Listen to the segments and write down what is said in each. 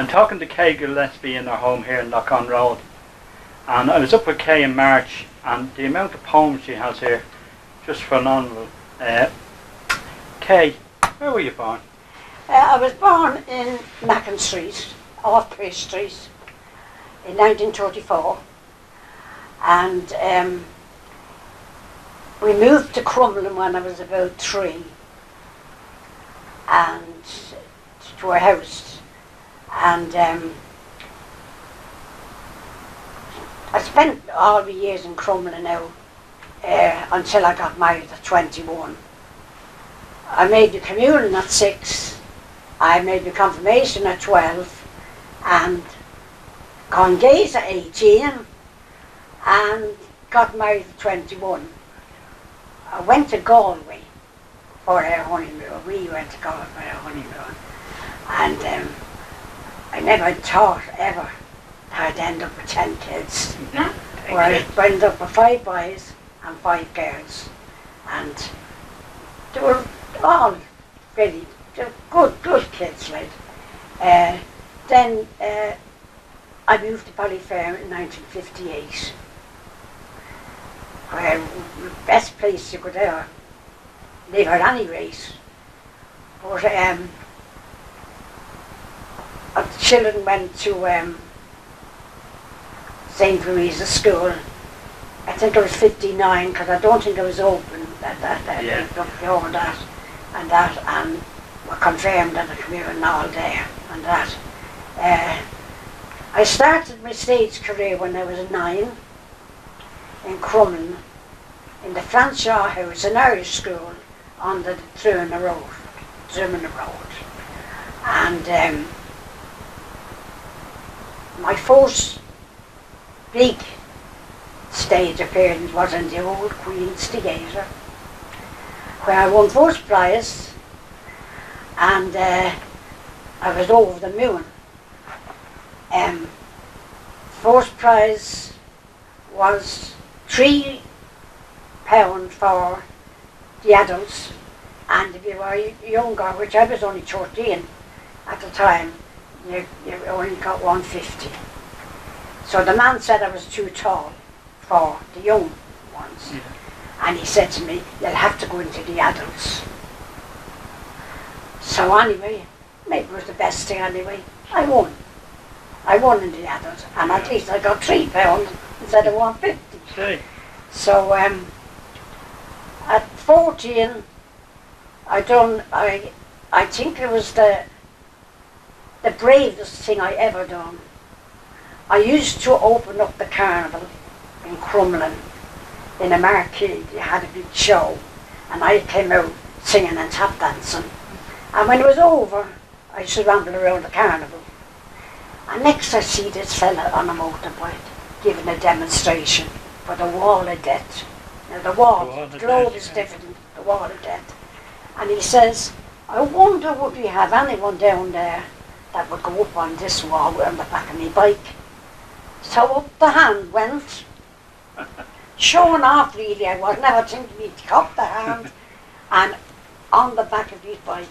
I'm talking to Kay Gillespie in her home here in Larkin Road. And I was up with Kay in March, and the amount of poems she has here, just phenomenal. Kay, where were you born? I was born in Mackin Street, off Priest Street, in 1934. And we moved to Crumlin when I was about 3, and to a house. And I spent all the years in Crumlin now until I got married at 21. I made the communion at 6, I made the confirmation at 12, and gone gays at 18, and got married at 21. I went to Galway for our honeymoon. We went to Galway for our honeymoon. And I never thought ever that I'd end up with 10 kids. Well, I ended up with 5 boys and 5 girls. And they were all really good kids, like. Then I moved to Ballyfermot in 1958. Where the best place you could ever live at any rate. But our children went to St. Louisa's school. I think it was 59, because I don't think it was open before that, and were confirmed that the communion all there and that. I started my stage career when I was 9 in Crumlin, in the Franshaw House, an Irish school on the Drumina Road. And my first big stage appearance was in the old Queen's Theatre, where I won first prize, and I was over the moon. First prize was £3 for the adults, and if you were younger, which I was only 13 at the time, you only got 150. So the man said I was too tall for the young ones. And he said to me, you'll have to go into the adults. So anyway, maybe it was the best thing anyway. I won in the adults, and at least I got £3 instead of 150. So at 14, I think it was the bravest thing I ever done. I used to open up the carnival in Crumlin in a marquee. You had a big show, and I came out singing and tap dancing. And when it was over, I used to ramble around the carnival. And next I see this fella on a motorbike giving a demonstration for the Wall of Death. Now the globe is different, the Wall of Death. And he says, I wonder would we have anyone down there that would go up on this wall on the back of my bike. So up the hand went, showing off really. I was never thinking he'd cop the hand, and on the back of his bike.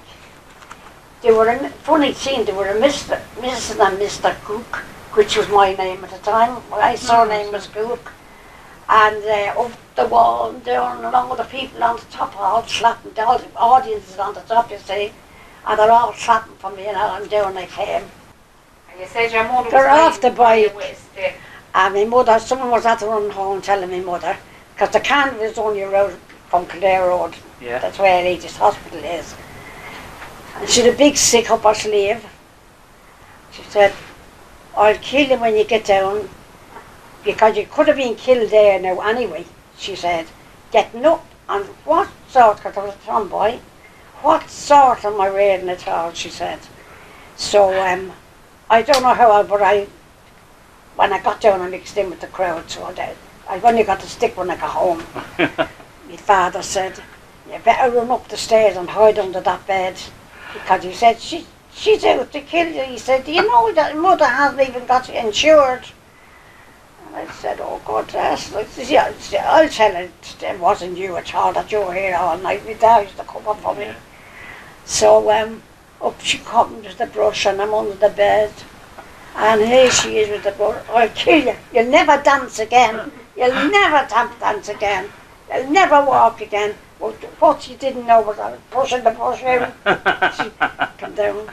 They were a funny thing, they were a Mrs. and Mr. Cook, which was my name at the time. My surname was Cook. And up the wall and down, along with the people on the top, all slapping, all the audiences on the top, you see. And they're all slapping for me, and down I came. And you said your mother was they're off the bike. With and my mother, someone was at the run home telling my mother, because the carnival is only around from Kildare Road. Yeah. That's where Regis Hospital is. And she had a big stick up her sleeve. She said, I'll kill you when you get down, because you could have been killed there now anyway, she said. Getting up, and what sort, because I was a tomboy, what sort am I wearing at all, she said. So, I don't know how, but when I got down, I mixed in with the crowd, so I only got the stick when I got home. My father said, you better run up the stairs and hide under that bed, because he said, she's out to kill you. He said, do you know that mother hasn't even got you insured? And I said, oh God, yes. I'll tell her it wasn't you at all, that you were here all night. My dad used to come up for me. So up she comes with the brush, and I'm under the bed. And here she is with the board. I'll kill you. You'll never dance again. You'll never tap dance again. You'll never walk again. What she didn't know was I was pushing the bush out. She came down.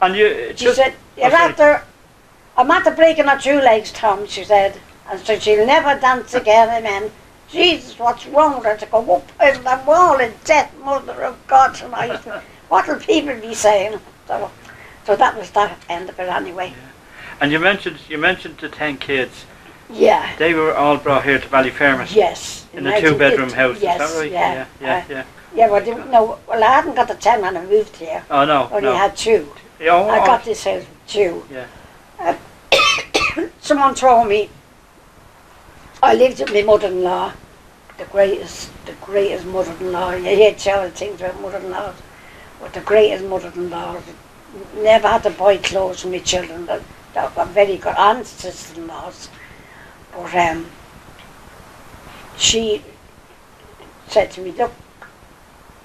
And She said, I'm after breaking her two legs, Tom, she said. And so she'll never dance again, amen. Jesus, what's wrong with her to go up over the wall in death, mother of God tonight? What'll people be saying? So that was the end of it anyway. Yeah. And you mentioned the 10 kids. Yeah. They were all brought here to Ballyfermot. Yes. In a 2-bedroom house, yes, is that right? Yeah. Yeah, well, I hadn't got the 10 when I moved here. Oh, no. Only had 2. I got this house with 2. Yeah. Someone told me I lived with my mother-in-law, the greatest mother-in-law. You hear terrible things about mother-in-laws, but the greatest mother-in-law. Never had to buy clothes for my children. That were very good aunts, sister-in-laws. But she said to me, look,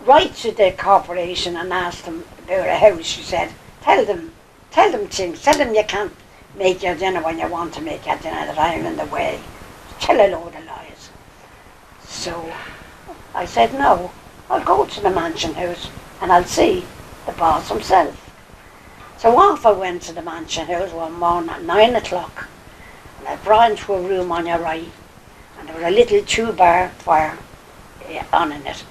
write to the corporation and ask them about a house. She said, tell them things. Tell them you can't make your dinner when you want to make your dinner, that I'm in the way. Tell a load of lies. So I said, no, I'll go to the mansion house and I'll see the boss himself. So off I went to the mansion house one morning at 9 o'clock, and I brought into a room on your right, and there was a little 2-bar fire on in it.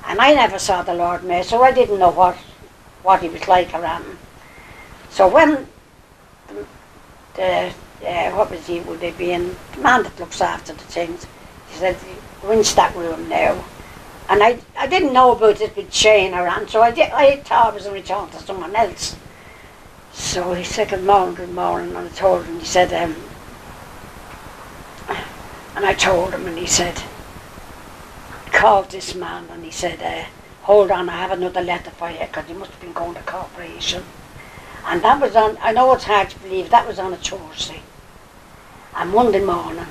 And I never saw the Lord Mayor, so I didn't know what he was like around him. So when what was he, would they be in, the man that looks after the things, he said, go into that room now. And I didn't know about it with Shane around, so I thought I was in return to someone else. So he said, good morning, and I told him, he said, and I told him, and he said, called this man, and he said, hold on, I have another letter for you, because he must have been going to corporation. And that was on, I know it's hard to believe, that was on a Tuesday. And Monday morning,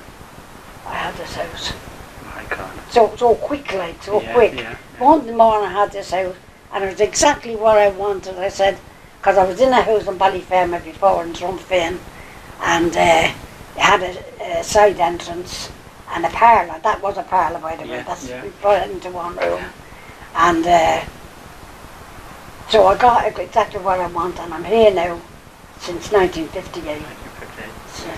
I had this house. My God. So quick, like, quick. Yeah. Monday morning I had this house, and it was exactly what I wanted. I said, because I was in a house in Ballyfermot before in Drumfane, and it had a side entrance and a parlour. That was a parlour, by the way. We brought it into one room. And so I got exactly what I want, and I'm here now since 1958.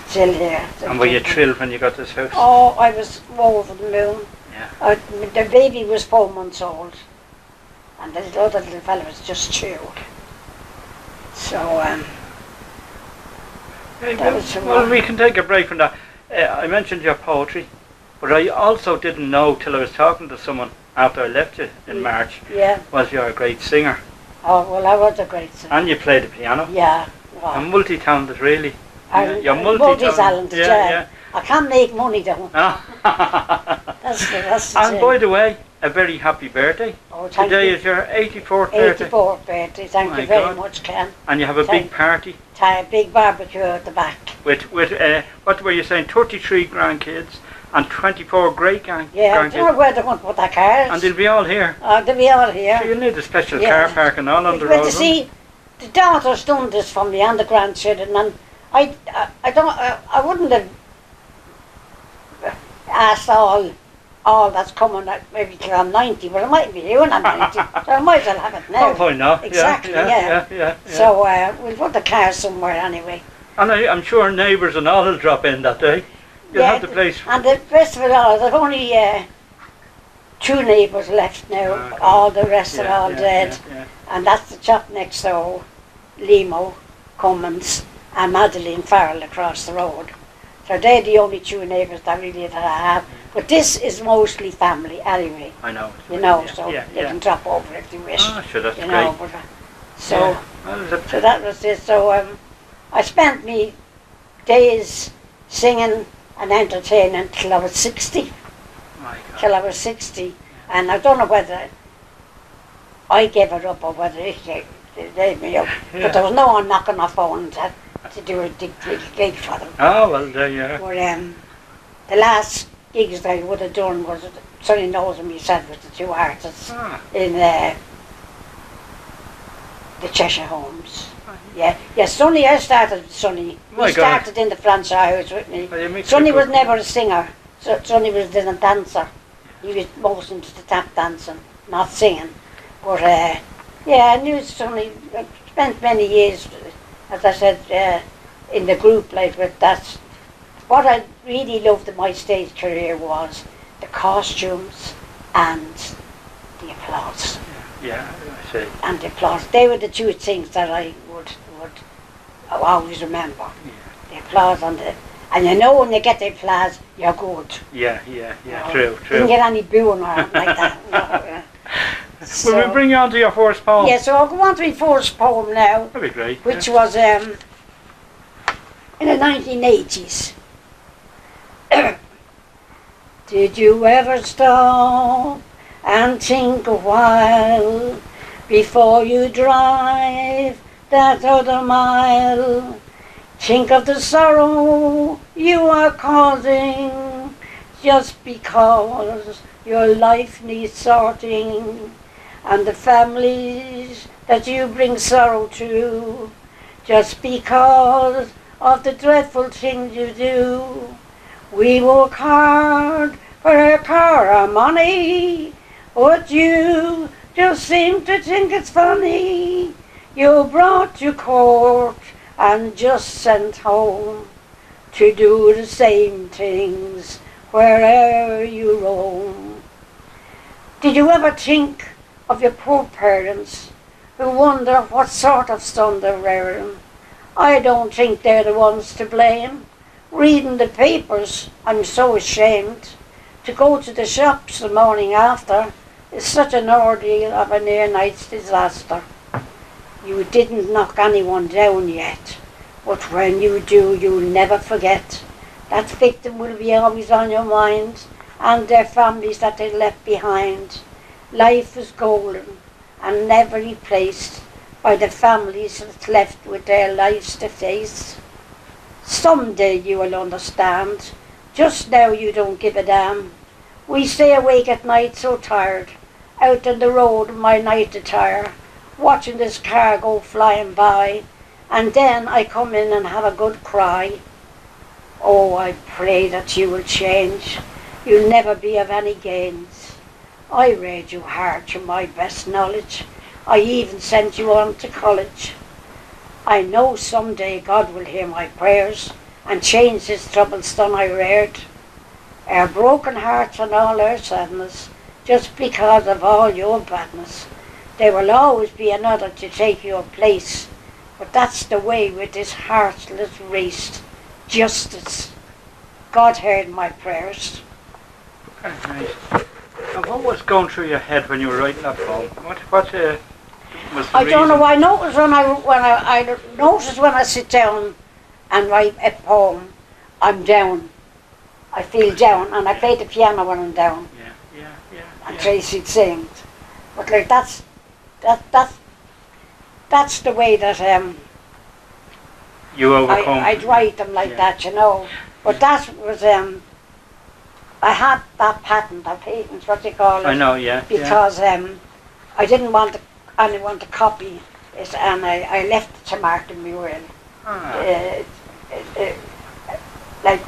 Still here. And were you thrilled when you got this house? Oh, I was over the moon. Yeah. The baby was 4 months old, and the other little fella was just 2. So, well, we can take a break from that. I mentioned your poetry, but I also didn't know till I was talking to someone after I left you in March. Yeah. Was you're a great singer. Oh, well, I was a great singer. And you play the piano. Yeah. Well, I'm multi-talented, really. You're multi-talented, yeah. I can't make money though. That's the And thing. by the way, a very happy birthday. Oh, thank Today you. is your 84th birthday. 84th birthday, thank you very much, Ken. And you have a big party. A big barbecue at the back. With what were you saying, 33 grandkids and 24 great-grandkids. Yeah, I don't know where they're going to put their cars. And they'll be all here. They'll be all here. So you'll need a special car park and all on the road. Well, you see, the daughter's done this for me and the grandchildren, and I wouldn't have asked all that's coming maybe till I'm 90, but I might be here when I'm 90, so I might as well have it now. Oh, why not? Exactly, yeah. So we'll put the car somewhere anyway. And I'm sure neighbours and all will drop in that day. You'll have the place. And the rest of it all, there's only 2 neighbours left now. Okay. All the rest are all dead. Yeah. And that's the chap next door, Limo Cummins, and Madeline Farrell across the road. So they're the only 2 neighbours that I have. But this is mostly family anyway. I know. You know, so they can drop over if they wish. Oh, sure, that's you great. know, but, so that was it. So I spent me days singing and entertaining till I was 60. My God. Till I was 60. And I don't know whether I gave it up or whether they gave me up. Yeah. But there was no one knocking on phone to do a gig for them. Oh, well, there you are. But the last gigs that I would have done was Sonny Knows and myself with the 2 artists in the the Cheshire Homes. Yeah, yeah. Sonny, I started with Sonny. My He God. started in the Francis House with me. Well, you mix Sonny it was up. never a singer. Sonny was a dancer. He was most into the tap dancing, not singing. But yeah, I knew Sonny. I spent many years, as I said, in the group like with that. What I really loved in my stage career was the costumes and the applause. Yeah, I see. And the applause. They were the two things that I would always remember. Yeah. The applause and you know when you get the applause, you're good. Yeah, No, true. Didn't get any booing or anything like that. No, yeah. Will we bring you on to your first poem? Yeah, so I'll go on to my first poem now, That'd be great. which was in the 1980s. Did you ever stop and think a while before you drive that other mile? Think of the sorrow you are causing just because your life needs sorting, and the families that you bring sorrow to just because of the dreadful things you do. We work hard for our car or money, but you just seem to think it's funny. You're brought to court and just sent home to do the same things wherever you roam. Did you ever think of your poor parents who wonder what sort of son they're rearing? I don't think they're the ones to blame. Reading the papers, I'm so ashamed. To go to the shops the morning after is such an ordeal of a near night's disaster. You didn't knock anyone down yet, but when you do, you'll never forget. That victim will be always on your mind, and their families that they left behind. Life is golden and never replaced by the families that's left with their lives to face. Someday you will understand. Just now you don't give a damn. We stay awake at night so tired, out on the road in my night attire, watching this car go flying by, and then I come in and have a good cry. Oh, I pray that you will change. You'll never be of any gains. I read you hard to my best knowledge. I even sent you on to college. I know someday God will hear my prayers and change this troubled son I reared. Our broken hearts and all our sadness, just because of all your badness. There will always be another to take your place, but that's the way with this heartless race. Justice. God heard my prayers. Okay, nice. And what was going through your head when you were writing that poem? What was the I don't know. reason? I notice I notice when I sit down and write a poem, I'm down. I feel down, and I play the piano when I'm down. And Tracy sings. But like that's the way that You overcome. I'd write them like that, you know. But that was I had that patent, that patent's what they call it. I know, yeah. Because I didn't want anyone to copy it, and I left it to Martin Muriel. Like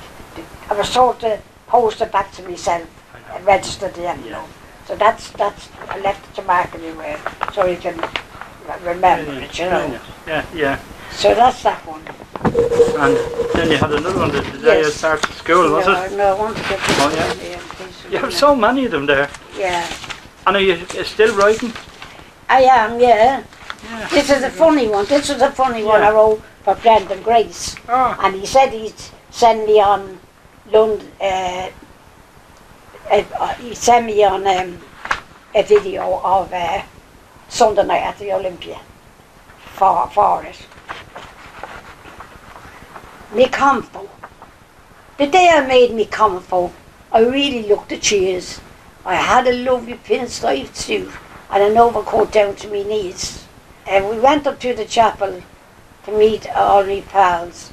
I was told to post it back to myself and register the envelope. So that's I left it to Martin Muriel so he can remember it, you know. Yeah. So that's that one. And then you had another one the day you started school, was it? No, I want to get this Oh, yeah. one here, please. You have so many of them there. Yeah. And are you still writing? I am, yeah. Yeah. This is a funny one. This was a funny one Yeah. I wrote for Brendan Grace. Oh. And he said he'd send me on London, he sent me on a video of Sunday night at the Olympia for it. Me comfort. The day I made me comfort, I really looked at cheers. I had a lovely pinstripe suit and an overcoat down to my knees. And we went up to the chapel to meet all my pals.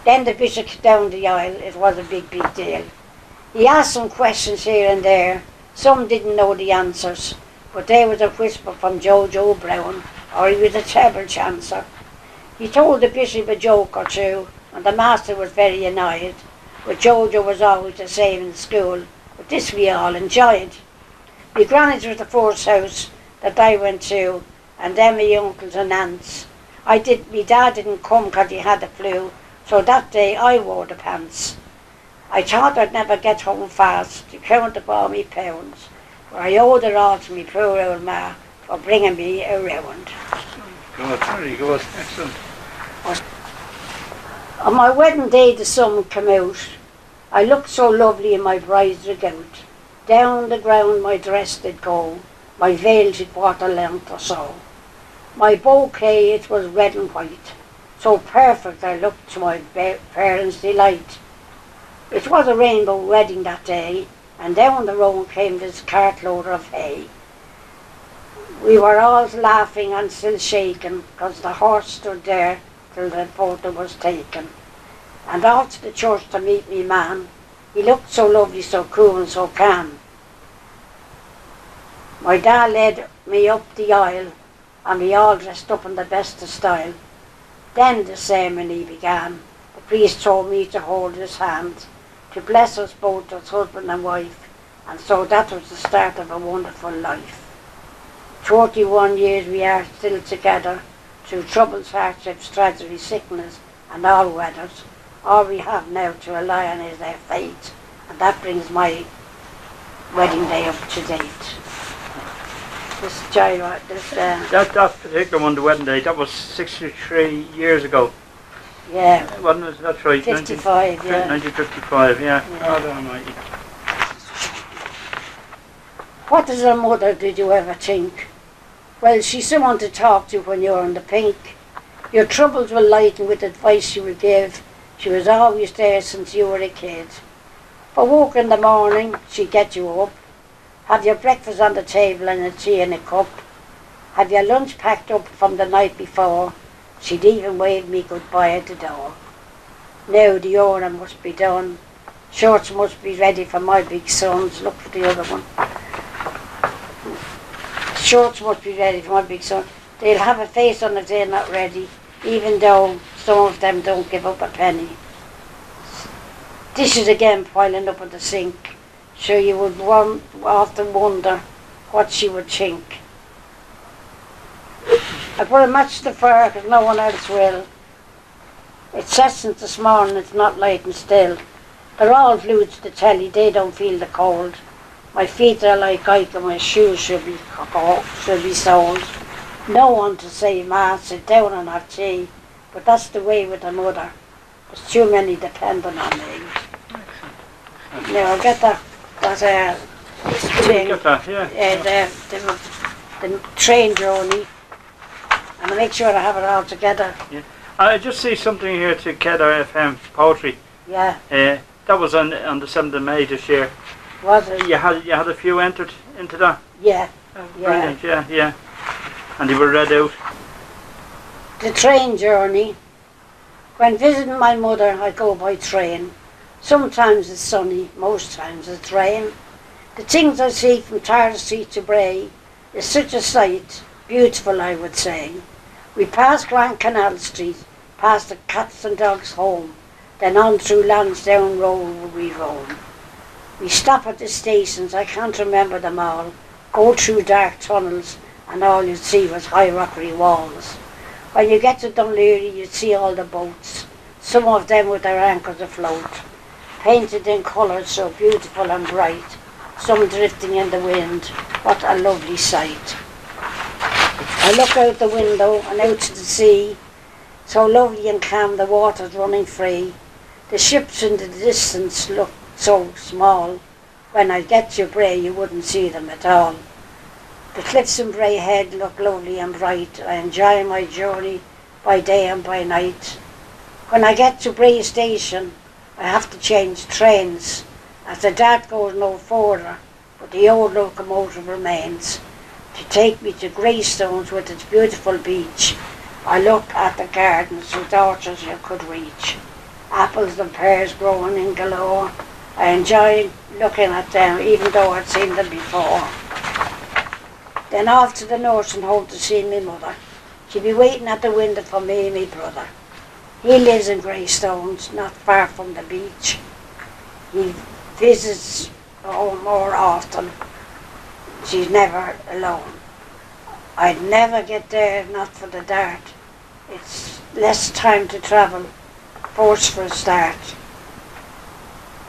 Then the bishop came down the aisle. It was a big deal. He asked some questions here and there. Some didn't know the answers. but there was a whisper from Jojo Brown, or he was a treble chancer. He told the bishop a joke or two, and the master was very annoyed, but Jojo was always the same in school, but this we all enjoyed. My granny's was the first house that I went to, and then my uncles and aunts. My dad didn't come because he had the flu, so that day I wore the pants. I thought I'd never get home fast to count up all my pounds, but I owed it all to me poor old ma for bringing me around. Good, very good, excellent. On my wedding day the sun came out. I looked so lovely in my bride's regaut. Down the ground my dress did go, my veil to quarter length or so. My bouquet it was red and white, so perfect I looked to my parents' delight. It was a rainbow wedding that day, and down the road came this cartload of hay. We were all laughing and still shaking, because the horse stood there till the photo was taken. And off to the church to meet me man. He looked so lovely, so cool and so calm. My dad led me up the aisle, and we all dressed up in the best of style. Then the ceremony began. The priest told me to hold his hand, to bless us both as husband and wife, and so that was the start of a wonderful life. 41 years we are still together, through troubles, hardships, tragedy, sickness, and all weathers. All we have now to rely on is their fate, and that brings my wedding day up to date. That particular one, the wedding day, that was 63 years ago. Yeah. Wasn't it? That's right. 55, yeah. 1955, yeah. God almighty. What as a mother did you ever think? Well, she's someone to talk to when you're in the pink. Your troubles will lighten with advice she will give. She was always there since you were a kid. For work in the morning, she'd get you up. Have your breakfast on the table and a tea in a cup. Have your lunch packed up from the night before. She'd even wave me goodbye at the door. Now the order must be done. Shorts must be ready for my big sons. Look for the other one. Shorts must be ready for my big son. They'll have a face on if they're not ready, even though some of them don't give up a penny. Dishes again piling up in the sink. So you would often wonder what she would think. I put a match to the fire because no one else will. It's set since this morning, it's not light and still. They're all glued to the telly, they don't feel the cold. My feet are like ice and my shoes should be sold. No one to say, Ma, sit down and have tea. But that's the way with a mother. There's too many depending on me. Now I'll get that thing. Get that, yeah. The train journey. And I make sure I have it all together. Yeah. I just see something here to Kedar FM poetry. Yeah. That was on the 7th of May this year. Was it? You had a few entered into that? Yeah. Brilliant, yeah. And they were read out. The train journey. When visiting my mother, I go by train. Sometimes it's sunny, most times it's rain. The things I see from Tara Street to Bray is such a sight, beautiful I would say. We pass Grand Canal Street, past the Cats and Dogs Home, then on through Lansdowne Road we roam. We stop at the stations, I can't remember them all, go through dark tunnels, and all you'd see was high rockery walls. When you get to Dunleary, you'd see all the boats, some of them with their anchors afloat, painted in colours so beautiful and bright, some drifting in the wind. What a lovely sight. I look out the window and out to the sea, so lovely and calm, the water's running free. The ships in the distance look so small. When I get to Bray, you wouldn't see them at all. The cliffs in Bray Head look lovely and bright. I enjoy my journey by day and by night. When I get to Bray Station, I have to change trains, as the dart goes no further, but the old locomotive remains, to take me to Greystones with its beautiful beach. I look at the gardens with orchards you could reach, apples and pears growing in galore. I enjoy looking at them, even though I'd seen them before. Then off to the nursing home to see my mother. She'd be waiting at the window for me and my brother. He lives in Greystones, not far from the beach. He visits home more often. She's never alone. I'd never get there, not for the dart. It's less time to travel, force for a start.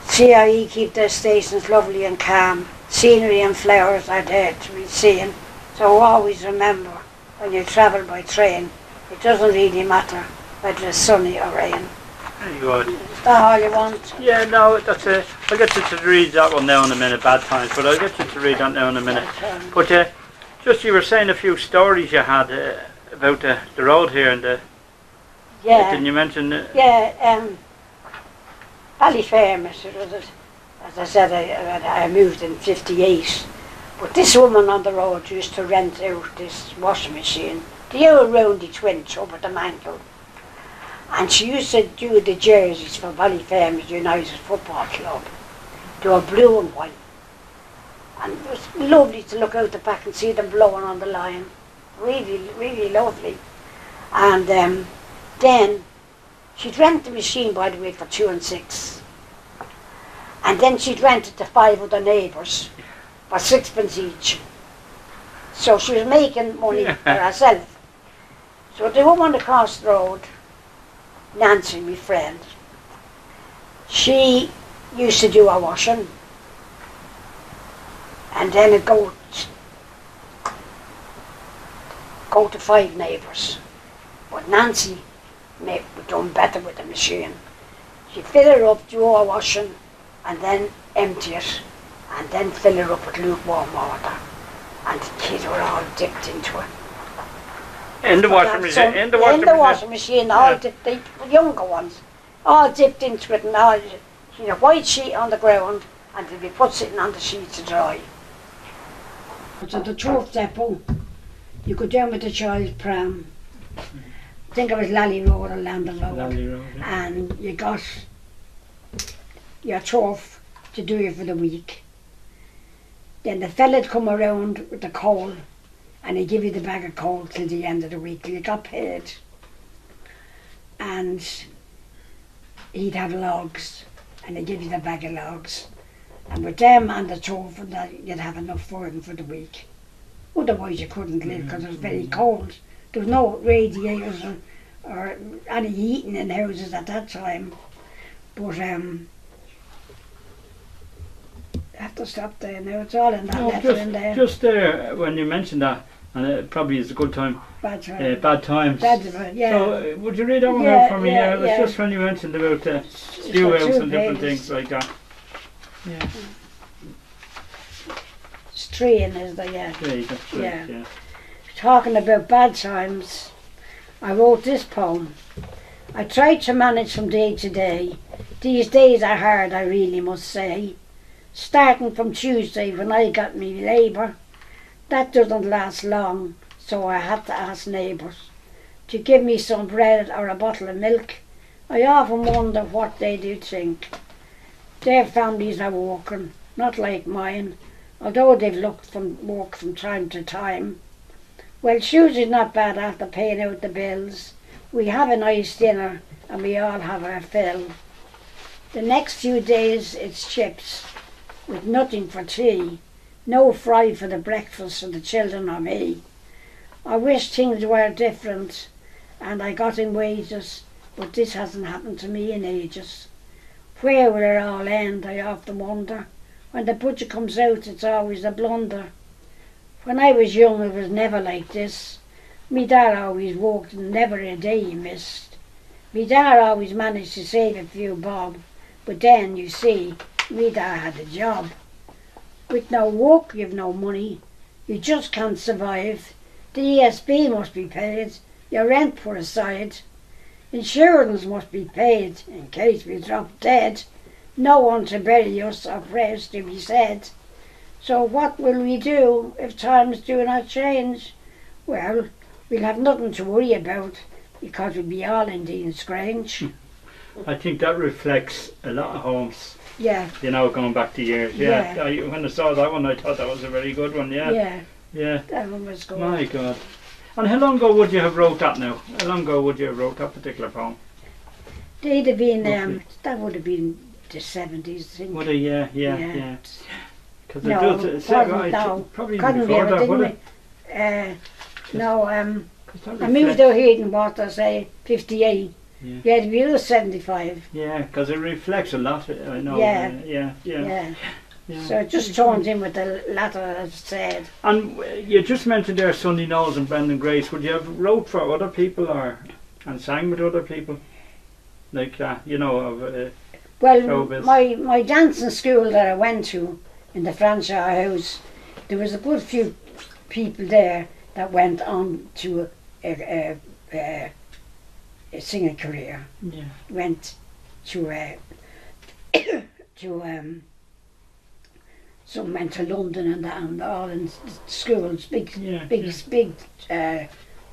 CIE keep their stations lovely and calm. Scenery and flowers are there to be seen. So always remember, when you travel by train, it doesn't really matter whether it's sunny or rain. Very good. Is that all you want? Yeah, no, that's it. I'll get you to read that one now in a minute, Bad Times, but I'll get you to read that now in a minute. But just you were saying a few stories you had about the road here and the... Yeah. Didn't you mention... Ballyfermot, it was, as I said, I moved in '58. But this woman on the road used to rent out this washing machine, the old roundy twinge over the mantle. And she used to do the jerseys for Ballyfermot United Football Club. They were blue and white. And it was lovely to look out the back and see them blowing on the line. Really, really lovely. And then she'd rent the machine, by the way, for 2 and 6. And then she'd rent it to 5 other neighbours for 6pence each. So she was making money for herself. So the woman across the road, Nancy, my friend, she used to do her washing. And then it'd go to 5 neighbours. But Nancy we done better with the machine. She fill her up, do her washing, and then empty it, and then fill her up with lukewarm water. And the kids were all dipped into it. In the washing machine? In the washing machine, all dipped, the younger ones, all dipped into it, and all, you know, white sheet on the ground, and they'd be put sitting on the sheet to dry. So the turf depot, you go down with the child's pram. I think it was Lally Road or Lambert Road. Lally Road, yeah. And you got your turf to do it for the week. Then the fella'd come around with the coal and he'd give you the bag of coal till the end of the week till you got paid. And he'd have logs and he'd give you the bag of logs. And with them and the turf and that, you'd have enough for him for the week. Otherwise you couldn't live because it was very cold. There was no radiators or any heating in houses at that time. But I have to stop there now. It's all in that letter in there. Just there, when you mentioned that, and it probably is a good time. Bad times. Bad Times. Yeah. So would you read that one out for me? Yeah, it was just when you mentioned about stew house and different things like that. Yeah. Strain is the That's right, yeah. Talking about bad times, I wrote this poem. I try to manage from day to day. These days are hard, I really must say. Starting from Tuesday when I got me labour, that doesn't last long, so I had to ask neighbours to give me some bread or a bottle of milk. I often wonder what they do think. Their families are working, not like mine, although they've looked from work from time to time. Well, Susie's not bad after paying out the bills. We have a nice dinner and we all have our fill. The next few days it's chips with nothing for tea, no fry for the breakfast for the children or me. I wish things were different and I got in wages, but this hasn't happened to me in ages. Where will it all end, I often wonder. When the budget comes out, it's always a blunder. When I was young, it was never like this. Me dad always worked and never a day he missed. Me dad always managed to save a few bob, but then, you see, me dad had a job. With no work, you've no money. You just can't survive. The ESB must be paid, your rent put aside. Insurance must be paid in case we drop dead. No one to bury us or prayers to be said. So what will we do if times do not change? Well, we'll have nothing to worry about because we'll be all in Dean's Grange. I think that reflects a lot of homes. Yeah. You know, going back to years. Yeah. When I saw that one, I thought that was a very good one. Yeah. Yeah. Yeah. That one was good. My God. And how long ago would you have wrote that now? How long ago would you have wrote that particular poem? They'd have been, Roughly. that would have been the 70s, I think. Would it? Yeah. Because No, it does. no. Probably Couldn't be, before that, would didn't it? we? No, 'Cause that I moved reflects- out here in what I say, 58. Yeah. Yeah, to be about 75. Yeah, because it reflects a lot. I know. Yeah. Yeah. So it just joins in with the latter, as said. And you just mentioned there Sunday Knowles and Brendan Grace. Would you have wrote for other people and sang with other people? Like that, Well, showbiz. my dancing school that I went to in the Franchise House, there was a good few people there that went on to a singing career. Yeah. Went to some went to London and that, and all in schools, big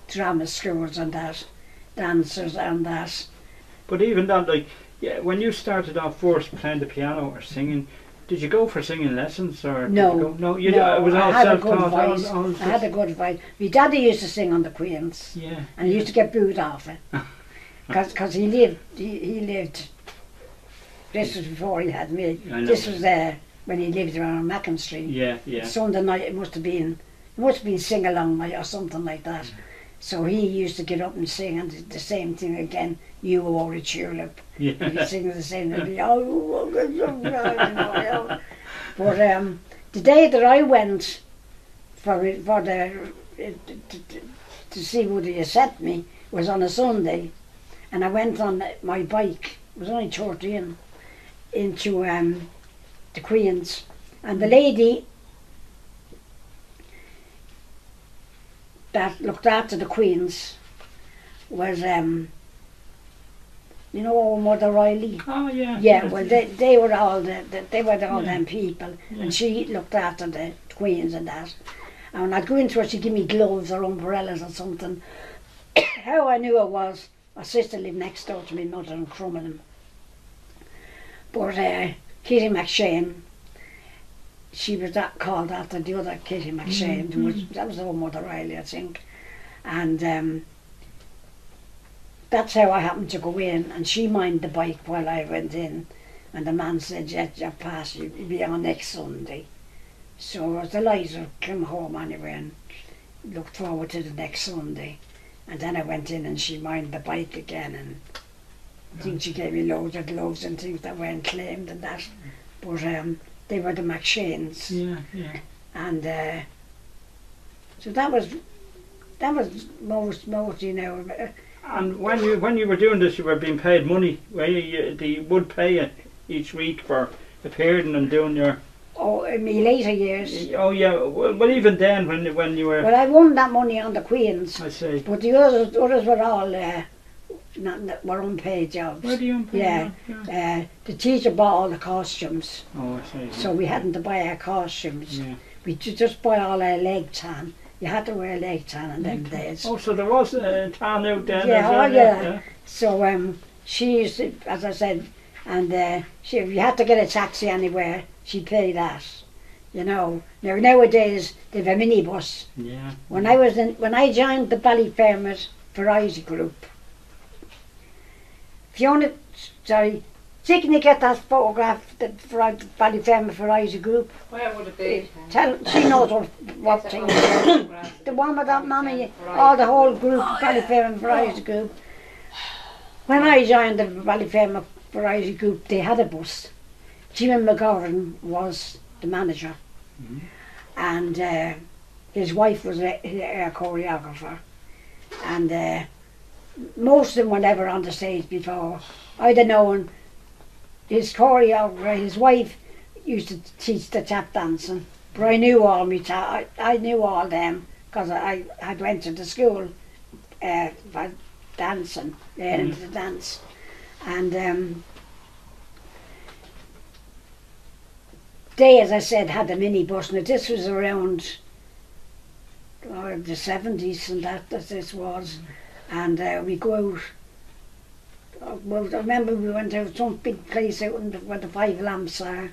drama schools and that, dancers and that. But even that, like, when you started off first playing the piano or singing, did you go for singing lessons or No, Did you go? No, no, it was all I had a good self-taught. voice. all I had a good voice. My daddy used to sing on the Queens, yeah. and he used to get booed off it, because he lived. This was before he had me. I know. This was when he lived around Mackin Street. Yeah. Sunday night it must have been sing along night or something like that. So he used to get up and sing, and the same thing again. You wore a tulip. Yeah. And he sings the same. And he, But the day that I went to see what he had sent me was on a Sunday, and I went on my bike. It was only 13 into the Queens, and the lady that looked after the Queens was Mother Riley. Oh yeah. Yeah, well they were all them people, Yeah. and she looked after the Queens and that. And when I'd go into her, she'd give me gloves or umbrellas or something. How I knew it was, my sister lived next door to my mother in Crumlin. But Kitty McShane, she was called after the other Kitty McShane. That was the old Mother Riley, I think. And that's how I happened to go in, and she minded the bike while I went in. And the man said, "Yeah, you pass, you'll be on next Sunday." So I was delighted, came home anyway and looked forward to the next Sunday. And then I went in and she minded the bike again, and I think she gave me loads of gloves and things that weren't claimed and that. But they were the McShanes. Yeah. And so that was most, And when you were doing this, you were being paid money. They would pay you each week for appearing and doing your. Oh, in my later years. Oh yeah. Well, even then, when you were. Well, I won that money on the Queens, I see. but the others were all were unpaid jobs. Where do you pay? Yeah. The teacher bought all the costumes, Oh, I see. so we hadn't to buy our costumes. Yeah. We just buy all our leg tan. You had to wear a leg tan in them days. Oh, so there was a town out there. Yeah, as well, oh, yeah. So she used to, as I said, and if you had to get a taxi anywhere, she paid that. Now nowadays they've a minibus. Yeah. When I joined the Ballyfermot Heritage group, Fiona, sorry, can you get that photograph for the Ballyfermot Heritage group? Where would it be? She knows what thing it is. The one with that mommy, all the whole group, Ballyfermot Heritage group. When I joined the Ballyfermot Heritage group, they had a bus. Jimmy McGovern was the manager, and his wife was a choreographer, and most of them were never on the stage before. I'd have known his choreographer, his wife used to teach the tap dancing, but I knew all I knew all them because I had went to the school for dancing, learning to dance, and they, as I said, had a minibus. Now this was around the 70s and that this was, and we go out. Well, I remember we went to some big place out where the Five Lamps are,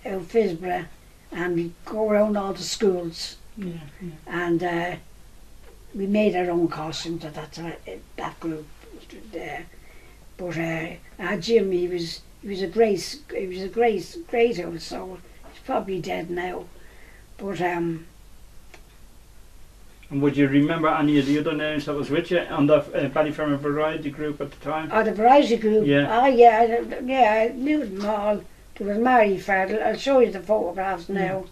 out Fisborough, and we go around all the schools Yeah, yeah. And we made our own costumes at that group. But our Jim, he was a great old soul. He's probably dead now. But And would you remember any of the other names that was with you on the Ballyfermot Variety group at the time? the variety group. Yeah. Oh yeah, I knew them all. There was Mary Ferdle. I'll show you the photographs now.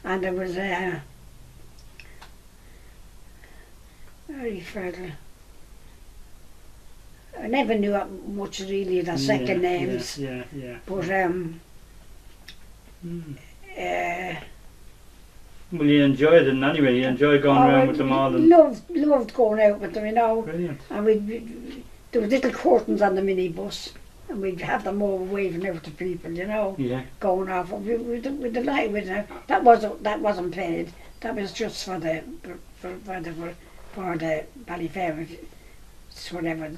And there was Mary Ferdle. I never knew much really of the second names. Yeah. But Well, you enjoyed it anyway. You enjoyed going around with them all. And loved going out with them, you know. Brilliant. And there were little curtains on the minibus, and we'd have them all waving out to people, you know. Yeah. Going off with the light with them. That wasn't paid. That was just for the Ballyfermot, whatever.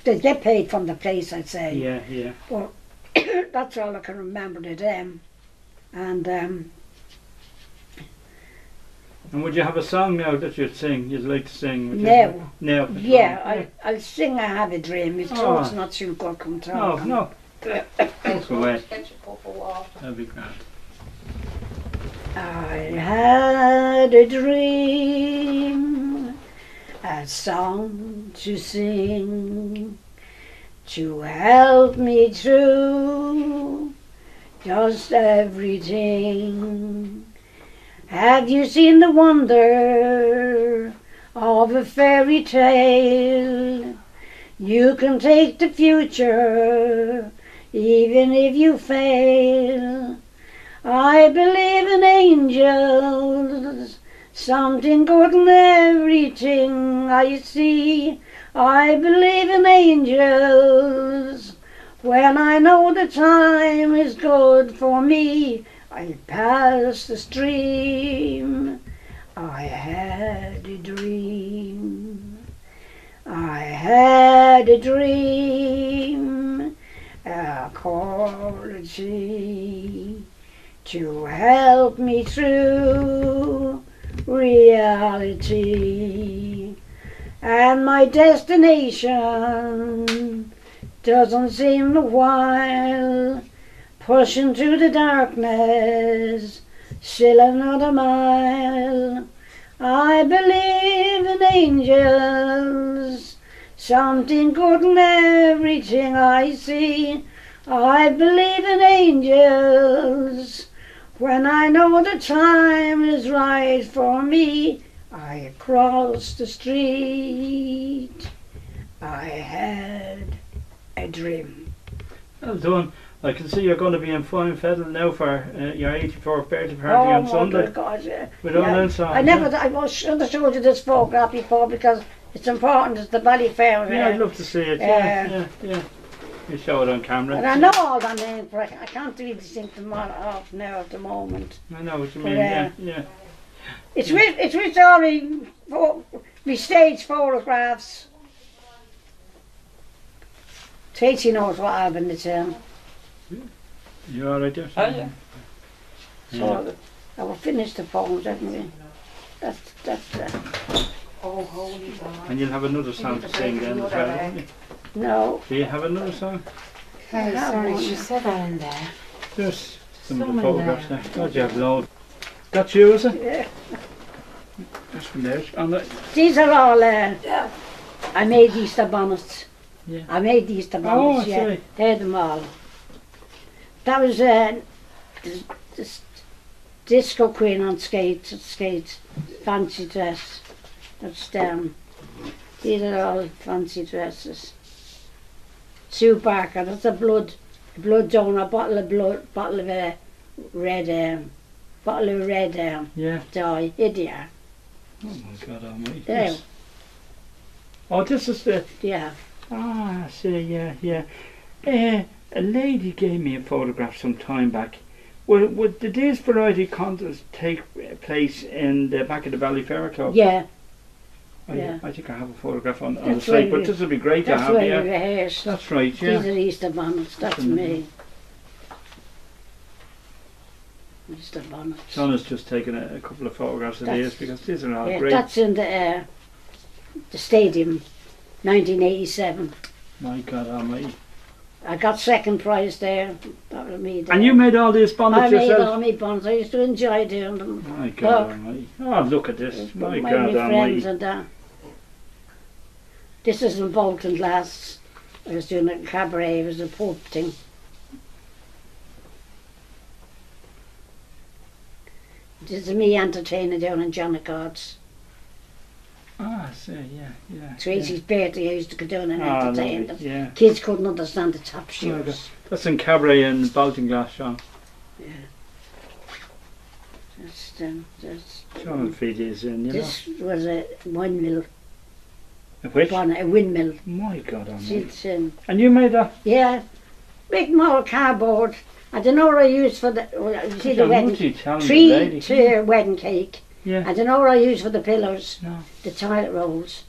They get paid from the place, I'd say. Yeah. But that's all I can remember of them. And would you have a song now that you'd like to sing? No. No. Yeah, I'll sing I Have a Dream. My throat's not too good come talking. No. That's away. Get your cup of water. That'd be grand. I had a dream, a song to sing, to help me through just everything. Have you seen the wonder of a fairy tale? You can take the future even if you fail. I believe in angels, something good in everything I see. I believe in angels, when I know the time is good for me. I passed the stream, I had a dream. I had a dream, a quality to help me through reality. And my destination doesn't seem a while, pushing through the darkness, still another mile. I believe in angels, something good in everything I see. I believe in angels, when I know the time is right for me. I crossed the street, I had a dream. Well done. I can see you're going to be in fine fettle now for your 84th birthday party on Sunday. Oh God, yeah. With all those songs. I should have showed you this photograph before because it's important. It's the Ballyfermot. Yeah, I'd love to see it. Yeah. You show it on camera. And I know all the names, but I can't really think them all off now at the moment. I know what you mean. Yeah. It's with all my stage photographs. Tracy knows what album it's in. You alright there? Oh yeah. So I will finish the poems, haven't we? That's Oh, holy God. And you'll have another song to sing then as well, won't you? no. Do you have another song? Hey, sorry, she said that in there. There's some of the photographs there. God, you have loads. That's you, is it? Yeah. That's from there. These are all, I made Easter bonnets. Yeah. I made the Easter bonnets, I yeah. see. They're them all. That was this disco queen on skates, fancy dress. That's them. These are all fancy dresses. Sue Barker, that's a blood donor, bottle of red Yeah. dye, idiot. Oh my God almighty. There. Yes. Oh, this is the... Yeah. Ah, I see, yeah. A lady gave me a photograph some time back. Would today's variety contest take place in the back of the Ballyfermot Club? Yeah. I think I have a photograph on the That's site, right, but this would be great to That's have, where yeah. you rehearsed. That's right, yeah. These are Easter bonnets, that's me. It's the bonnets. Sean has just taken a couple of photographs of these because these are all Yeah, great. that's in the stadium, 1987. My God almighty. I got second prize there. That was me there. And you made all these I bonnets made yourself? all my bonnets. I used to enjoy doing them. My God Look. almighty. Oh, look at this. My My God friends almighty. and that. This is in Bolton Glass. I was doing a cabaret. It was a pub thing. This is me entertaining down in Johnnicot's. Ah, I see, yeah. Tracy's birthday, I used to go down and Ah, entertain lovely, them. yeah. Kids couldn't understand the top Oh, shoes. that's in Cabaret in Baltic Glass, Sean. Yeah. That's, Sean will feed these in, you this was a windmill know. A which? bonnet, a windmill. My God almighty. It's, And you made that? yeah, big more cardboard. I don't know what I used for the, well, you see the wedding, multi-talented three lady. tier wedding cake. Yeah. I don't know what I used for the pillows, No. the toilet rolls.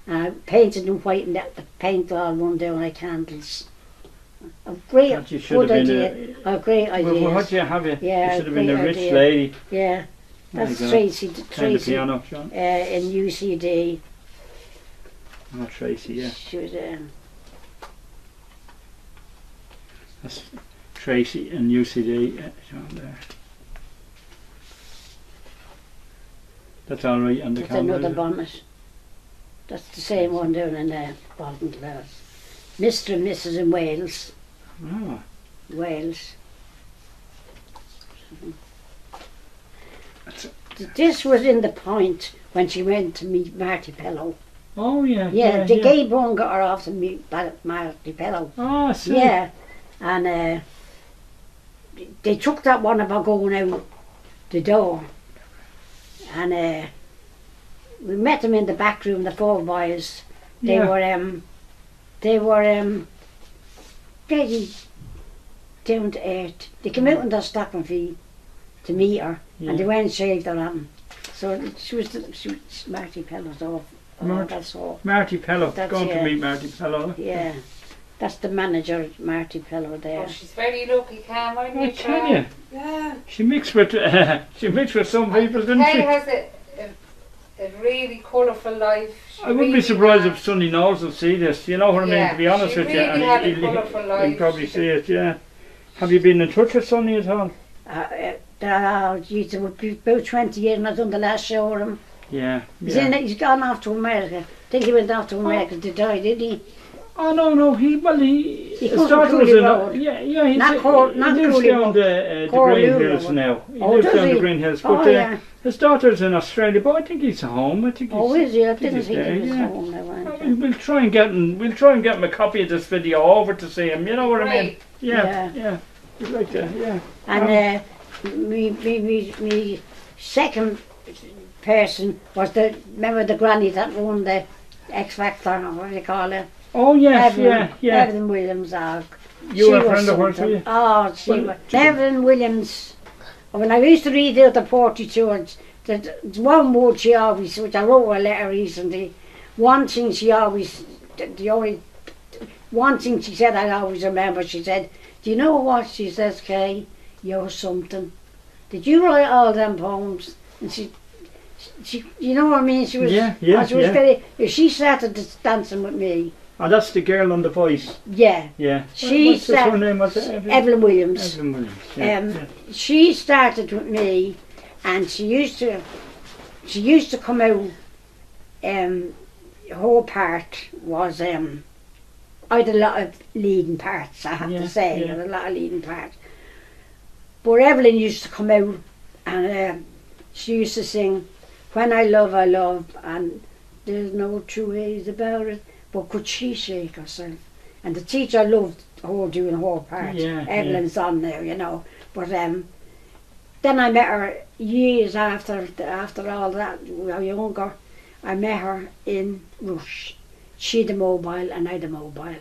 I painted them white and the paint all run down like candles. A great, God, you should good have been idea. A great idea. Well, what do you have? You Yeah, should have been a great rich idea. lady. Yeah, My that's God. Tracy. Playing the Tracy piano, Sean. in UCD. Oh, Tracy, yeah. She was That's Tracy and UCD. Sean there. That's all right on the with camera. another is it? bonnet. That's the same one down in Bolton Glass. Mr. and Mrs. in Wales. Oh, Wales. that's This was in the point when she went to meet Marty Pellow. oh yeah. Yeah, the gay bone got her off to meet Marty Pellow. Oh, I see. Yeah, and they took that one about going out the door, and we met them in the back room. The four boys. They Yeah. were very down to earth. They came out on their stocking feet to meet her, Yeah. and they went and shaved her arm. So she was Marty Pellow's off. That's all. Marty Pellow. That's- Going to yeah. meet Marty Pellow. Yeah, that's the manager, Marty Pellow there. Oh, she's very lucky, Cam. I tell you, Yeah. she mixed with some people, didn't Kay she? has a really colourful life. She I wouldn't be really surprised has. if Sonny Knowles will see this. You know what I mean? Yeah, To be honest she with you, really had a he'll colourful life. probably She see it. Yeah. Have you been in touch with Sonny at all? Geez, it would be about 20 years and I've done the last show with him. Yeah. He's gone off to America. I think he went off to America to die, didn't he? Oh no, his goes daughter to was Cooley in. Road. Yeah, he Not lives Cooley down Road. the Cooley Green Road. Hills now. He Oh, lives does down he? the Green Hills, Oh, but yeah. his daughter's in Australia. But I think he's home. I think. Oh, he's, is he? I I think didn't he's think there, he was yeah. home now. We'll try and get him a copy of this video over to see him. You know what I mean? Right. Yeah. We'd like to. Yeah. And me second person was remember the granny that won the X Factor, or what do you call it? Oh yes, Evelyn, yeah. Evelyn Williams. You were a was friend of hers, something. were you? Oh, she Well, was. Evelyn Williams. When I used to read out the 42, there's one word she always, which I wrote a letter recently, one thing she always, the only, one thing she said I always remember, she said, do you know what? She says, Kay, you're something. Did you write all them poems? And she, you know what I mean? She was, she was very, she started dancing with me. Oh, that's the girl on the Voice. Yeah. Yeah. She What's her name? Was it? Evelyn Williams. Evelyn Williams. Yeah. She started with me, and she used to come out. Her part was I had a lot of leading parts. I have to say, I had a lot of leading parts. But Evelyn used to come out, and she used to sing, "When I love, and there's no two ways about it." But could she shake herself? And the teacher loved her doing her part. Evelyn's on there, you know. But then I met her years after all that. We were younger. I met her in Rush. She had a mobile and I had a mobile.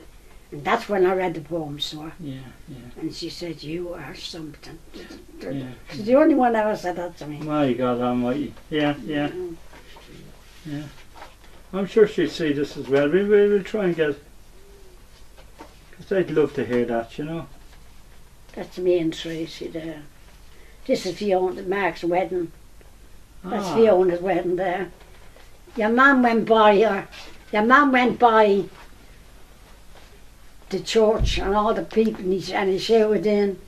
And that's when I read the poems to her. Yeah. And she said, "You are something." Yeah. She's the only one ever said that to me. My God Almighty. Yeah. I'm sure she'd see this as well. We'll try and get, because they'd love to hear that, you know. That's me and Tracy there. This is Fiona, Mark's wedding. That's Ah. Fiona's wedding there. Your mum went by her. Your mum went by the church and all the people, and he shouted in.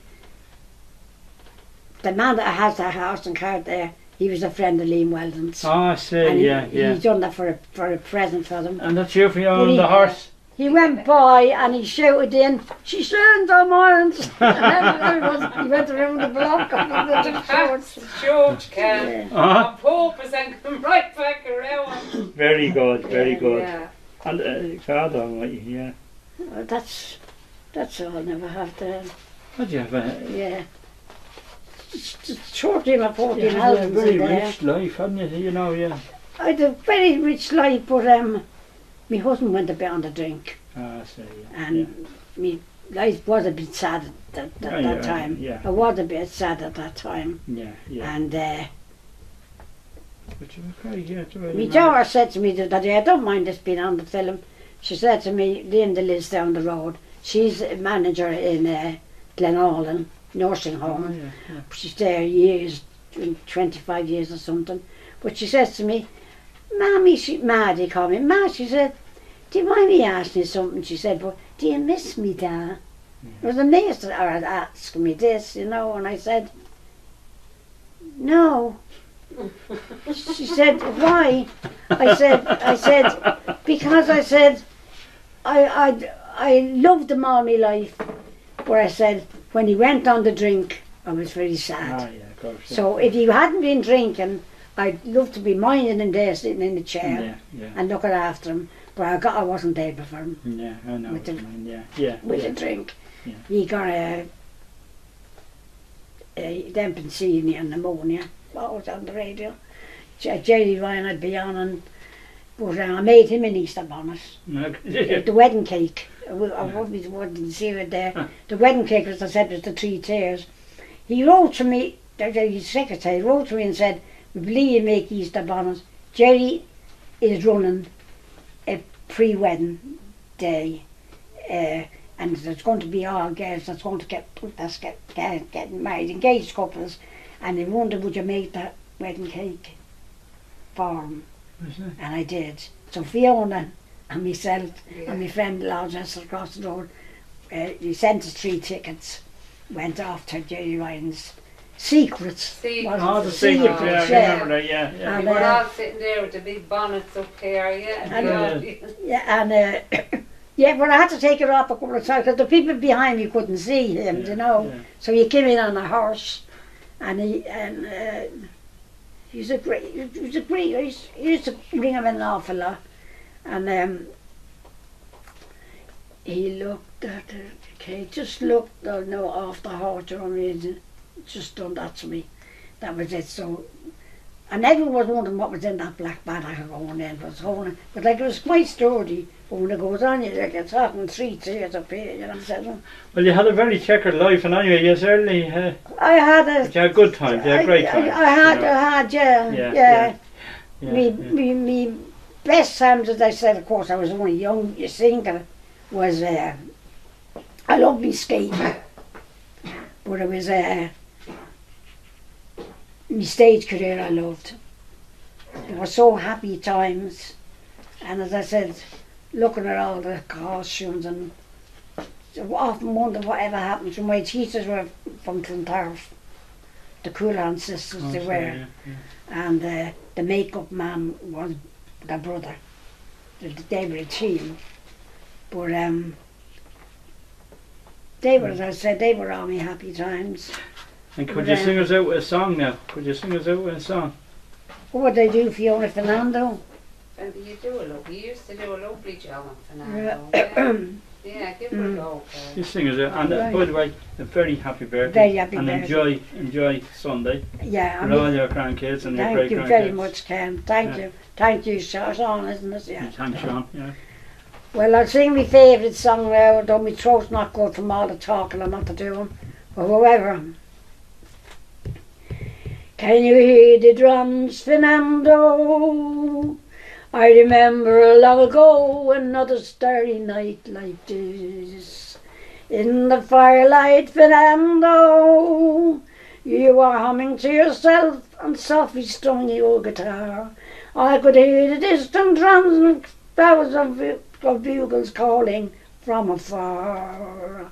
The man that has the house and car there, he was a friend of Liam Weldon's. Oh, I see, And yeah. he done that for a present for them. And that's you for your But own the horse? He went by and he shouted in, "She's showing the mines." And he went around the block of the church. George can. Uh-huh. On purpose and come right back around. Very good, very good. Yeah. And God almighty, yeah. Well, that's all I never have done. What do you have a... Yeah. Just short him of 14 You had a houses very in there. rich life, hadn't you? You know, yeah. I had a very rich life, but my husband went a bit on the drink, Ah, I see, yeah. and my life was a bit sad at that time. Yeah, I was a bit sad at that time, yeah, yeah. and But you were quite, yeah, my daughter said to me the other day, "I don't mind this being on the film." She said to me, "Linda lives down the road. She's a manager in Glenallen nursing home. Oh, yeah, yeah. She's there years, 25 years or something." But she says to me, "Mammy," Maddie called me, "Ma," she said, "do you mind me asking you something?" She said, "But do you miss me, Dad?" It was amazed at her asking me this, you know, and I said, "No." She said, "Why?" I said, "Because," I said, I loved him all my life, but I said, when he went on the drink, I was very sad. Ah, yeah, of course. Yeah. So if he hadn't been drinking, I'd love to be minding him there, sitting in the chair Yeah, yeah. and looking after him, but I wasn't able for him Yeah, I know with what you mean, yeah, yeah. with yeah. a drink. Yeah. He got a Dempensini and pneumonia. What was on the radio? Jerry Ryan I'd be on, and but I made him an Easter bonnet. The wedding cake. I wouldn't see it there. The wedding cake, as I said, was the 3 tiers. He wrote to me, his secretary wrote to me and said, "We believe you make Easter bonnets. Jerry is running a pre-wedding day, and there's going to be all girls that's going to getting married, engaged couples, and they wondered, would you make that wedding cake for him?" And I did. So Fiona and myself and my friend Lodge across the road, he sent us 3 tickets, went off to Jerry Ryan's Secrets. Oh, the Secrets, yeah, I remember that, yeah, yeah. And, We were all sitting there with the big bonnets up here, yeah. Yeah, but I had to take it off a couple of times because the people behind me couldn't see him, you know. Yeah. So he came in on a horse, and he used to bring him in an awful lot, and he looked at Kay, just looked off the horse, just done that to me. That was it. So, and everyone was wondering what was in that black bag going in. But like it was quite sturdy. But when it goes on, you're talking 3 tiers up here, you know what I'm saying? Well, you had a very checkered life, and anyway, you certainly I had but you had good times, you had great times. Yeah. Yeah, Me best times, as I said, of course, I was only young, you single, was, I loved me skating, but it was, my stage career I loved. It was so happy times, and as I said, looking at all the costumes, and I often wonder whatever happened to my teachers were from Clontarf, the Coulan sisters they were, yeah. and the makeup man was their brother. They were a team, but they were, as I said, they were all my happy times. And could you sing us out with a song now? Could you sing us out with a song? What would they do, Fiona Fernando? And you used to do a lovely job on Fernando. Yeah, give her a go. You sing us out. And by the way, a very happy birthday. Very happy and birthday. enjoy Sunday. Yeah, With all your grandkids and your great grandkids. Thank you very much, Ken. Thank you, Sean, isn't it? Yeah. Thanks, Sean. Yeah. Well, I'll sing my favourite song now, though my throat's not good from all the talking I'm after doing. But however, can you hear the drums, Fernando? I remember long ago another starry night like this. In the firelight, Fernando, You were humming to yourself and softly strung your guitar. I could hear the distant drums and thousands of bugles calling from afar.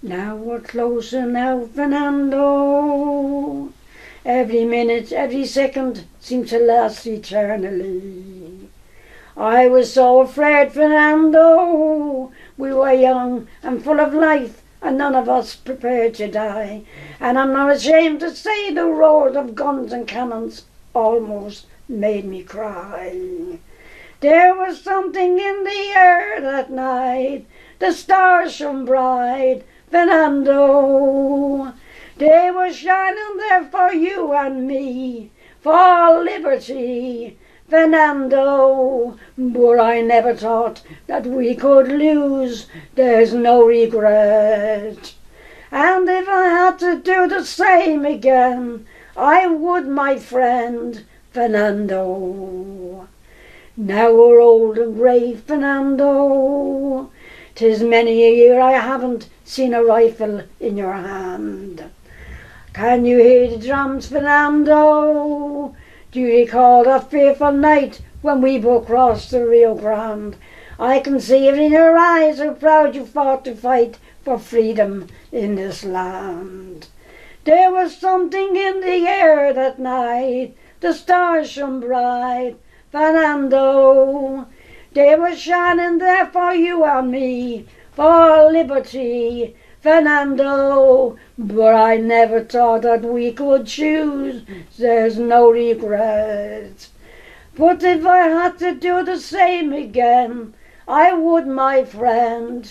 Now we're closer now, Fernando. Every minute, every second seems to last eternally. I was so afraid, Fernando. We were young and full of life, and none of us prepared to die. And I'm not ashamed to say the roars of guns and cannons almost made me cry. There was something in the air that night. The stars shone bright, Fernando. They were shining there for you and me, for liberty, Fernando. But I never thought that we could lose. There's no regret. And if I had to do the same again, I would, my friend, Fernando. Now we're old and grey, Fernando. 'Tis many a year I haven't seen a rifle in your hand. Can you hear the drums, Fernando? Do you recall that fearful night when we both crossed the Rio Grande? I can see it in your eyes how proud you fought to fight for freedom in this land. There was something in the air that night. The stars shone bright, Fernando. They were shining there for you and me, for liberty, Fernando. But I never thought that we could choose. There's no regret. But if I had to do the same again, I would, my friend,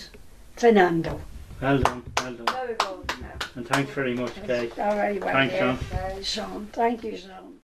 Fernando. Well done, well done. Very good. And thanks very much, Kay. All right, well, Thanks, Sean. Sean, thank you, Sean.